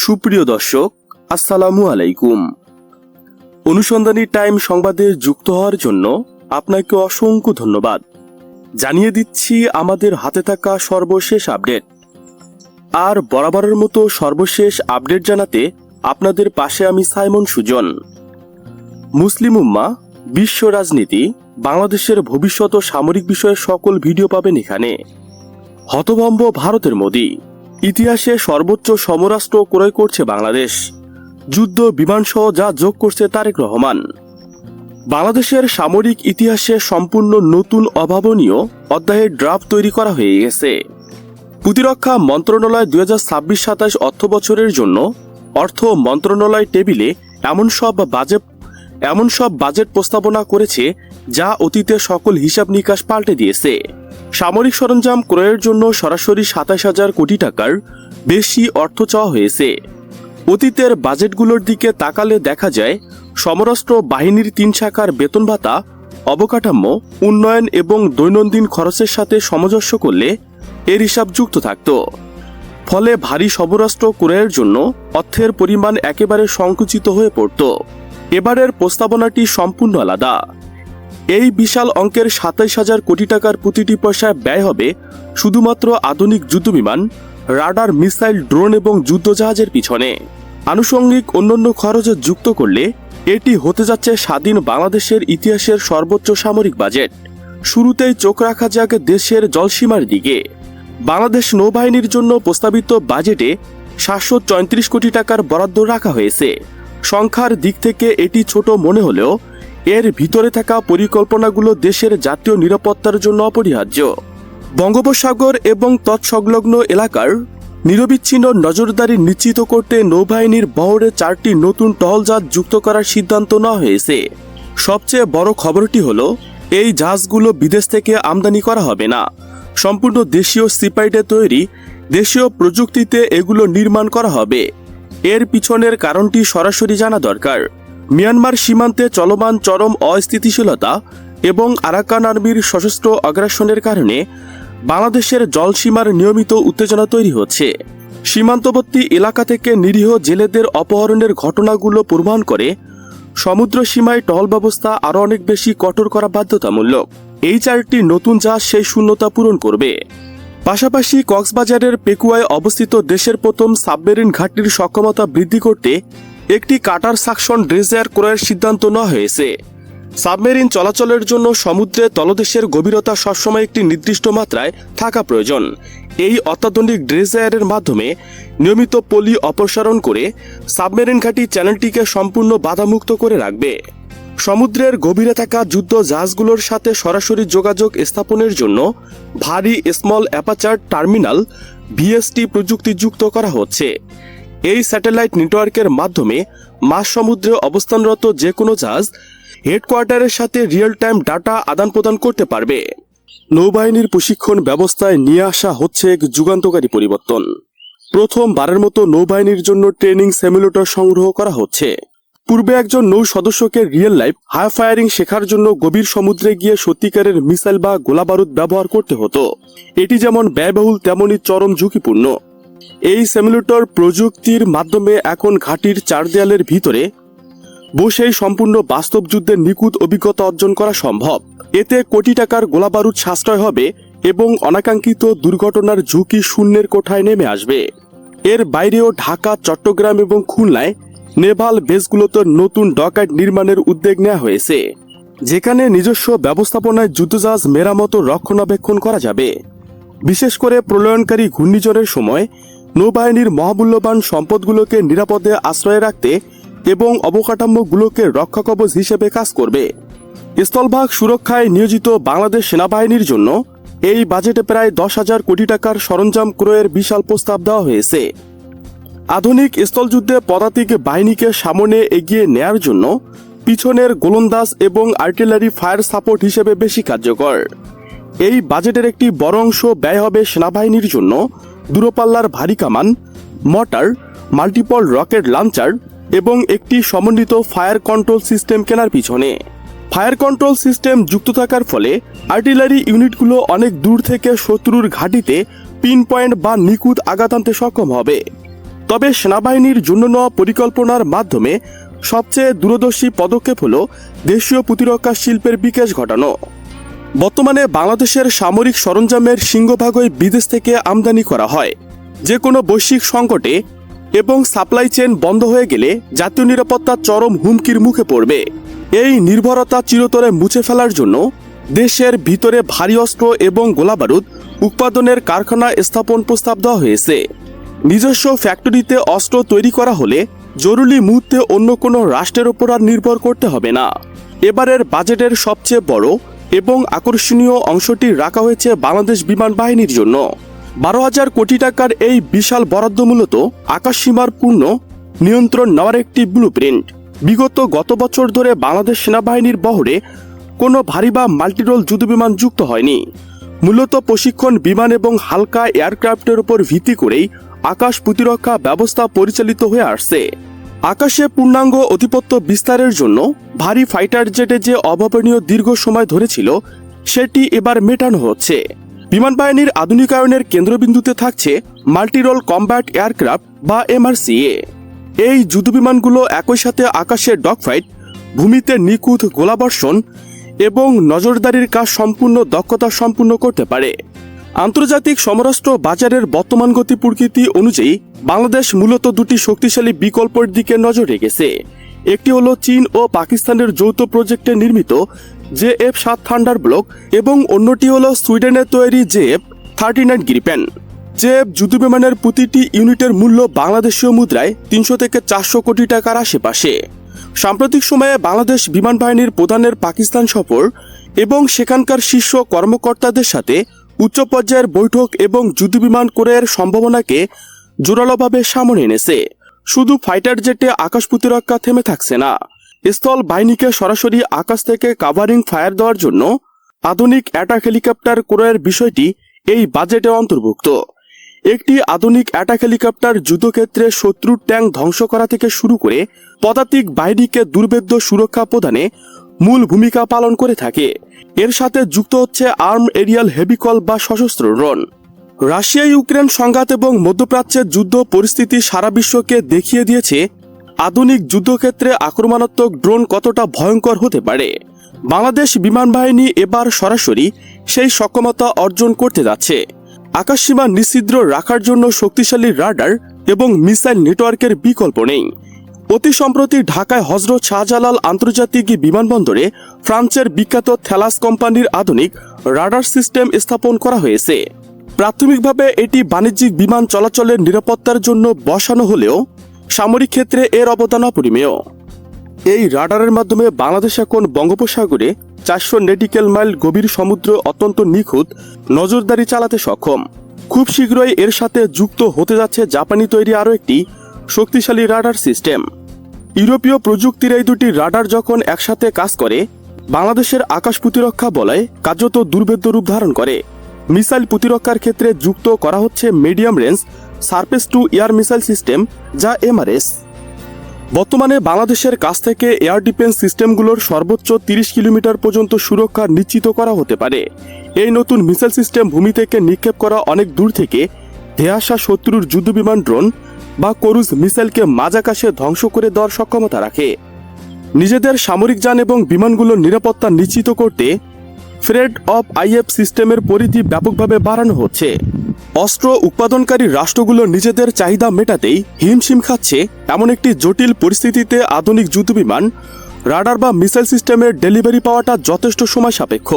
সুপ্রিয় দর্শক, আসসালামু আলাইকুম। অনুসন্ধানী টাইম সংবাদে যুক্ত হওয়ার জন্য আপনাকে অসংখ্য ধন্যবাদ। জানিয়ে দিচ্ছি আমাদের হাতে থাকা সর্বশেষ আপডেট। আর বরাবরের মতো সর্বশেষ আপডেট জানাতে আপনাদের পাশে আমি সাইমন সুজন। মুসলিম উম্মাহ, বিশ্ব রাজনীতি, বাংলাদেশের ভবিষ্যৎ ও সামরিক বিষয়ে সকল ভিডিও পাবেন এখানে। হতভম্ব ভারতের মোদি, ইতিহাসে সর্বোচ্চ সমরাস্ত্র ক্রয় করছে বাংলাদেশ, যুদ্ধ বিমানসহ যা যোগ করছে তারেক রহমান। বাংলাদেশের সামরিক ইতিহাসে সম্পূর্ণ নতুন অভাবনীয় অধ্যায়ের ড্রাফট তৈরি করা হয়ে গেছে। প্রতিরক্ষা মন্ত্রণালয় 2026-27 অর্থ বছরের জন্য অর্থ মন্ত্রণালয় টেবিলে এমন সব বাজেট প্রস্তাবনা করেছে যা অতীতে সকল হিসাব নিকাশ পাল্টে দিয়েছে। সামরিক সরঞ্জাম ক্রয়ের জন্য সরাসরি 27,000 কোটি টাকার বেশি অর্থ চাওয়া হয়েছে। অতীতের বাজেটগুলোর দিকে তাকালে দেখা যায় সমরাস্ত্র বাহিনীর 3 শাখার বেতন ভাতা, অবকাঠামো, উন্নয়ন এবং দৈনন্দিন খরচের সাথে সামঞ্জস্য করলে এর হিসাব যুক্ত থাকত। ফলে ভারী সমরাস্ত্র ক্রয়ের জন্য অর্থের পরিমাণ একেবারে সংকুচিত হয়ে পড়ত। এবারের প্রস্তাবনাটি সম্পূর্ণ আলাদা। এই বিশাল অঙ্কের 27,000 কোটি টাকার প্রতিটি পয়সায় ব্যয় হবে শুধুমাত্র আধুনিক যুদ্ধবিমান, রাডার, মিসাইল, ড্রোন এবং যুদ্ধজাহাজের পিছনে। আনুষঙ্গিক অন্যান্য খরচ যুক্ত করলে এটি হতে যাচ্ছে স্বাধীন বাংলাদেশের ইতিহাসের সর্বোচ্চ সামরিক বাজেট। শুরুতেই চোখ রাখা যাক দেশের জলসীমার দিকে। বাংলাদেশ নৌবাহিনীর জন্য প্রস্তাবিত বাজেটে 734 কোটি টাকার বরাদ্দ রাখা হয়েছে। সংখ্যার দিক থেকে এটি ছোট মনে হলেও এর ভিতরে থাকা পরিকল্পনাগুলো দেশের জাতীয় নিরাপত্তার জন্য অপরিহার্য। বঙ্গোপসাগর এবং তৎসংলগ্ন এলাকার নিরবিচ্ছিন্ন নজরদারি নিশ্চিত করতে নৌবাহিনীর বহরে 4টি নতুন টহলজাহাজ যুক্ত করার সিদ্ধান্ত নেওয়া হয়েছে। সবচেয়ে বড় খবরটি হলো এই জাহাজগুলো বিদেশ থেকে আমদানি করা হবে না। সম্পূর্ণ দেশীয় সিপাইডে তৈরি, দেশীয় প্রযুক্তিতে এগুলো নির্মাণ করা হবে। এর পিছনের কারণটি সরাসরি জানা দরকার। মিয়ানমার সীমান্তে চলমান চরম অস্থিতিশীলতা এবং আরাকান আর্মির সশস্ত্র আগ্রাসনের কারণে বাংলাদেশের জলসীমার নিয়মিত উত্তেজনা তৈরি হচ্ছে। সীমান্তবর্তী এলাকা থেকে নিরীহ জেলেদের অপহরণের ঘটনাগুলো প্রমাণ করে সমুদ্র সীমায় টহল ব্যবস্থা আরও অনেক বেশি কঠোর করা বাধ্যতামূলক। এই 4টি নতুন জাহাজ সেই শূন্যতা পূরণ করবে। পাশাপাশি কক্সবাজারের পেকুয়ায় অবস্থিত দেশের প্রথম সাবমেরিন ঘাঁটির সক্ষমতা বৃদ্ধি করতে একটি কাটার সাকশন ড্রেজার ক্রয়ের সিদ্ধান্ত নেওয়া হয়েছে। সাবমেরিন চলাচলের জন্য সমুদ্রে তলদেশের গভীরতা সবসময় একটি নির্দিষ্ট মাত্রায় থাকা প্রয়োজন। এই অত্যাধুনিক ড্রেজায়ারের মাধ্যমে নিয়মিত পলি অপসারণ করে সাবমেরিন ঘাঁটি চ্যানেলটিকে সম্পূর্ণ বাধামুক্ত করে রাখবে। সমুদ্রের গভীরে থাকা যুদ্ধ জাহাজগুলোর সাথে সরাসরি যোগাযোগ স্থাপনের জন্য ভারী স্মল অ্যাপাচার টার্মিনাল ভিএসটি প্রযুক্তি যুক্ত করা হচ্ছে। এই স্যাটেলাইট নেটওয়ার্কের মাধ্যমে মাঝ সমুদ্রে অবস্থানরত যে কোনো জাহাজ হেডকোয়ার্টারের সাথে রিয়েল টাইম ডাটা আদান প্রদান করতে পারবে। নৌবাহিনীর প্রশিক্ষণ ব্যবস্থায় নিয়ে আসা হচ্ছে এক যুগান্তকারী পরিবর্তন। প্রথমবারের মতো নৌবাহিনীর জন্য ট্রেনিং সিমুলেটর সংগ্রহ করা হচ্ছে। পূর্বে একজন নৌ সদস্যকে রিয়েল লাইফ হাই ফায়ারিং শেখার জন্য গভীর সমুদ্রে গিয়ে সত্যিকারের মিসাইল বা গোলাবারুদ ব্যবহার করতে হতো। এটি যেমন ব্যয়বহুল তেমনই চরম ঝুঁকিপূর্ণ। এই সিমুলেটর প্রযুক্তির মাধ্যমে এখন ঘাঁটির 4 দেয়ালের ভিতরে বসেই সম্পূর্ণ বাস্তব যুদ্ধের নিখুঁত অভিজ্ঞতা অর্জন করা সম্ভব। এতে কোটি টাকার গোলাবারুদ সাশ্রয় হবে এবং অনাকাঙ্ক্ষিত দুর্ঘটনার ঝুঁকি শূন্যের কোঠায় নেমে আসবে। এর বাইরেও ঢাকা, চট্টগ্রাম এবং খুলনায় নেভাল বেসগুলোতে নতুন ডকয়ার্ড নির্মাণের উদ্যোগ নেওয়া হয়েছে, যেখানে নিজস্ব ব্যবস্থাপনায় যুদ্ধজাহাজ মেরামত ও রক্ষণাবেক্ষণ করা যাবে। বিশেষ করে প্রলয়নকারী ঘূর্ণিঝড়ের সময় নৌবাহিনীর মহামূল্যবান সম্পদগুলোকে নিরাপদে আশ্রয়ে রাখতে এবং অবকাঠামোগুলোকে রক্ষাকবচ হিসেবে কাজ করবে। স্থলভাগ সুরক্ষায় নিয়োজিত বাংলাদেশ সেনাবাহিনীর জন্য এই বাজেটে প্রায় 10,000 কোটি টাকার সরঞ্জাম ক্রয়ের বিশাল প্রস্তাব দেওয়া হয়েছে। আধুনিক স্থলযুদ্ধে পদাতিক বাহিনীকে সামনে এগিয়ে নেয়ার জন্য পিছনের গোলন্দাজ এবং আর্টিলারি ফায়ার সাপোর্ট হিসেবে বেশি কার্যকর। এই বাজেটের একটি বড় অংশ ব্যয় হবে সেনাবাহিনীর জন্য দূরপাল্লার ভারী কামান, মর্টার, মাল্টিপল রকেট লঞ্চার এবং একটি সমন্বিত ফায়ার কন্ট্রোল সিস্টেম কেনার পিছনে। ফায়ার কন্ট্রোল সিস্টেম যুক্ত থাকার ফলে আর্টিলারি ইউনিটগুলো অনেক দূর থেকে শত্রুর ঘাঁটিতে পিন পয়েন্ট বা নিখুঁত আঘাত আনতে সক্ষম হবে। তবে সেনাবাহিনীর জন্য নেওয়া পরিকল্পনার মাধ্যমে সবচেয়ে দূরদর্শী পদক্ষেপ হল দেশীয় প্রতিরক্ষা শিল্পের বিকাশ ঘটানো। বর্তমানে বাংলাদেশের সামরিক সরঞ্জামের সিংহভাগই বিদেশ থেকে আমদানি করা হয়। যে কোনো বৈশ্বিক সংকটে এবং সাপ্লাই চেইন বন্ধ হয়ে গেলে জাতীয় নিরাপত্তা চরম হুমকির মুখে পড়বে। এই নির্ভরতা চিরতরে মুছে ফেলার জন্য দেশের ভিতরে ভারী অস্ত্র এবং গোলাবারুদ উৎপাদনের কারখানা স্থাপন প্রস্তাব দেওয়া হয়েছে। নিজস্ব ফ্যাক্টরিতে অস্ত্র তৈরি করা হলে জরুরি মুহূর্তে অন্য কোনো রাষ্ট্রের ওপর আর নির্ভর করতে হবে না। এবারের বাজেটের সবচেয়ে বড় এবং আকর্ষণীয় অংশটি রাখা হয়েছে বাংলাদেশ বিমান বাহিনীর জন্য। 12,000 কোটি টাকার এই বিশাল বরাদ্দ মূলত আকাশসীমার পূর্ণ নিয়ন্ত্রণ নেওয়ার একটি ব্লুপ্রিন্ট। গত বছর ধরে বাংলাদেশ সেনাবাহিনীর বহরে কোনো ভারী বা মাল্টিরোল যুদ্ধবিমান যুক্ত হয়নি। মূলত প্রশিক্ষণ বিমান এবং হালকা এয়ারক্রাফটের উপর ভিত্তি করেই আকাশ প্রতিরক্ষা ব্যবস্থা পরিচালিত হয়ে আসছে। আকাশে পূর্ণাঙ্গ আধিপত্য বিস্তারের জন্য ভারী ফাইটার জেটে যে অভাবনীয় দীর্ঘ সময় ধরেছিল সেটি এবার মেটানো হচ্ছে। বিমান বাহিনীর আধুনিকায়নের কেন্দ্রবিন্দুতে থাকছে মাল্টিরোল কম্ব্যাট এয়ারক্রাফট বা MRCA। এই যুদ্ধবিমানগুলো একই সাথে আকাশে ডগফাইট, ভূমিতে নিখুঁত গোলাবর্ষণ এবং নজরদারির কাজ সম্পূর্ণ দক্ষতা সম্পূর্ণ করতে পারে। আন্তর্জাতিক সমরাস্ত্র বাজারের বর্তমান গতি প্রকৃতি অনুযায়ী বাংলাদেশ মূলত দুটি শক্তিশালী বিকল্পের দিকে নজর রেখেছে। একটি হলো চীন ও পাকিস্তানের যৌথ প্রজেক্টে নির্মিত JF-7 থান্ডারবোল্ট এবং অন্যটি হলো সুইডেনের তৈরি JF-39 গ্রিপেন। JF যুদ্ধবিমানের প্রতিটি ইউনিটের মূল্য বাংলাদেশীয় মুদ্রায় 300 থেকে 400 কোটি টাকার আশেপাশে। সাম্প্রতিক সময়ে বাংলাদেশ বিমান বাহিনীর প্রধানের পাকিস্তান সফর এবং সেখানকার শীর্ষ কর্মকর্তাদের সাথে উচ্চ পর্যায়ের বৈঠক এবং যুদ্ধবিমান ক্রয়ের সম্ভাবনাকে জোরালোভাবে সামনে এনেছে। শুধু ফাইটার জেটে আকাশ প্রতিরক্ষা থেমে থাকছে না, স্থল বাহিনীকে সরাসরি আকাশ থেকে কাভারিং ফায়ার দেওয়ার জন্য আধুনিক অ্যাটাক হেলিকপ্টার ক্রয়ের বিষয়টি এই বাজেটে অন্তর্ভুক্ত। একটি আধুনিক অ্যাটাক হেলিকপ্টার যুদ্ধক্ষেত্রে শত্রুর ট্যাঙ্ক ধ্বংস করা থেকে শুরু করে পদাতিক বাহিনীকে দুর্ভেদ্য সুরক্ষা প্রদানে মূল ভূমিকা পালন করে থাকে। এর সাথে যুক্ত হচ্ছে আর্ম এরিয়াল হেভিকল বা সশস্ত্র ড্রোন। রাশিয়া ইউক্রেন সংঘাত এবং মধ্যপ্রাচ্যের যুদ্ধ পরিস্থিতি সারা বিশ্বকে দেখিয়ে দিয়েছে আধুনিক যুদ্ধক্ষেত্রে আক্রমণাত্মক ড্রোন কতটা ভয়ঙ্কর হতে পারে। বাংলাদেশ বিমান বাহিনী এবার সরাসরি সেই সক্ষমতা অর্জন করতে যাচ্ছে। আকাশসীমা নিশ্ছিদ্র রাখার জন্য শক্তিশালী রাডার এবং মিসাইল নেটওয়ার্কের বিকল্প নেই। অতি সম্প্রতি ঢাকায় হযরত শাহজালাল আন্তর্জাতিক বিমানবন্দরে ফ্রান্সের বিখ্যাত থেলাস কোম্পানির আধুনিক রাডার সিস্টেম স্থাপন করা হয়েছে। প্রাথমিকভাবে এটি বাণিজ্যিক বিমান চলাচলের নিরাপত্তার জন্য বসানো হলেও সামরিক ক্ষেত্রে এর অবদান অপরিমেয়। এই রাডারের মাধ্যমে বাংলাদেশ এখন বঙ্গোপসাগরে 400 নটিক্যাল মাইল গভীর সমুদ্র অত্যন্ত নিখুঁত নজরদারি চালাতে সক্ষম। খুব শীঘ্রই এর সাথে যুক্ত হতে যাচ্ছে জাপানি তৈরি আরও একটি শক্তিশালী রাডার সিস্টেম। ইউরোপীয় প্রযুক্তির এই দুটি রাডার যখন একসাথে কাজ করে বাংলাদেশের আকাশ প্রতিরক্ষা বলয় কার্যত দুর্ভেদ্য রূপ ধারণ করে। মিসাইল প্রতিরক্ষার ক্ষেত্রে যুক্ত করা হচ্ছে medium range surface two air missile system যা MRS। বর্তমানে বাংলাদেশের কাছ থেকে এয়ার ডিফেন্স সিস্টেমগুলোর সর্বোচ্চ 30 কিলোমিটার পর্যন্ত সুরক্ষা নিশ্চিত করা হতে পারে। এই নতুন মিসাইল সিস্টেম ভূমি থেকে নিক্ষেপ করা অনেক দূর থেকে ধেয়ে আসা শত্রুর যুদ্ধবিমান ড্রোন বা ক্রুজ মিসাইলকে মাঝ আকাশে ধ্বংস করে দেওয়ার সক্ষমতা রাখে। নিজেদের সামরিক যান এবং বিমানগুলোর নিরাপত্তা নিশ্চিত করতে ফ্রেড অফ IF সিস্টেমের পরিধি ব্যাপকভাবে বাড়ানো হচ্ছে। অস্ত্র উৎপাদনকারী রাষ্ট্রগুলো নিজেদের চাহিদা মেটাতেই হিমশিম খাচ্ছে এমন একটি জটিল পরিস্থিতিতে আধুনিক যুদ্ধবিমান, রাডার বা মিসাইল সিস্টেমের ডেলিভারি পাওয়াটা যথেষ্ট সময় সাপেক্ষ।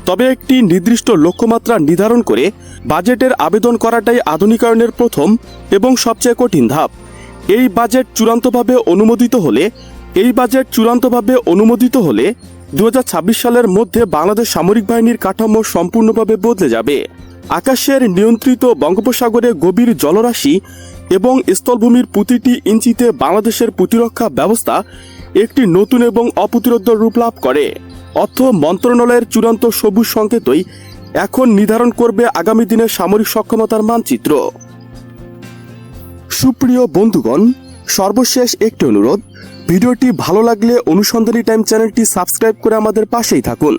তবে একটি নির্দিষ্ট লক্ষ্যমাত্রা নির্ধারণ করে বাজেটের আবেদন করাটাই আধুনিকায়নের প্রথম এবং সবচেয়ে কঠিন ধাপ। এই বাজেট চূড়ান্তভাবে অনুমোদিত হলে 2026 সালের মধ্যে বাংলাদেশ সামরিক বাহিনীর কাঠামো সম্পূর্ণভাবে বদলে যাবে। আকাশের নিয়ন্ত্রিত বঙ্গোপসাগরে গভীর জলরাশি এবং স্থলভূমির প্রতিটি ইঞ্চিতে বাংলাদেশের প্রতিরক্ষা ব্যবস্থা একটি নতুন এবং অপ্রতিরোধ্য রূপ লাভ করে। অর্থ মন্ত্রণালয়ের চূড়ান্ত সবুজ সংকেতই এখন নির্ধারণ করবে আগামী দিনের সামরিক সক্ষমতার মানচিত্র। সুপ্রিয় বন্ধুগণ, সর্বশেষ একটি অনুরোধ, ভিডিওটি ভালো লাগলে অনুসন্ধানী টাইম চ্যানেলটি সাবস্ক্রাইব করে আমাদের পাশেই থাকুন।